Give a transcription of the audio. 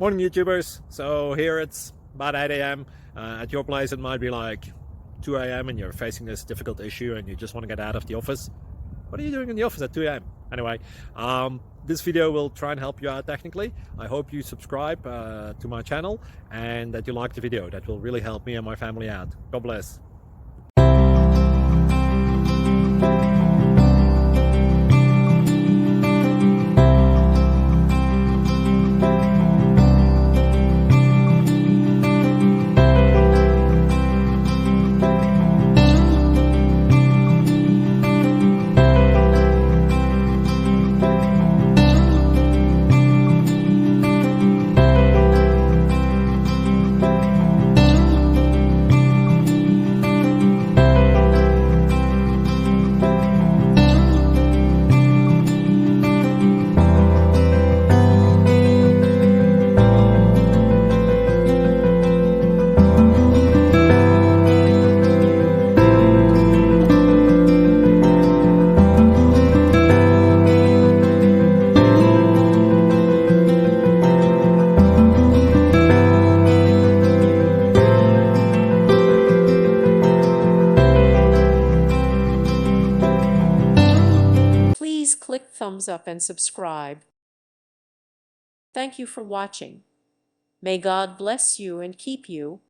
Morning YouTubers. So here it's about 8 a.m. At your place it might be like 2 a.m. and you're facing this difficult issue and you just want to get out of the office. What are you doing in the office at 2 a.m.? Anyway, this video will try and help you out technically. I hope you subscribe to my channel and that you like the video. That will really help me and my family out. God bless. Please click thumbs up and subscribe. Thank you for watching. May God bless you and keep you.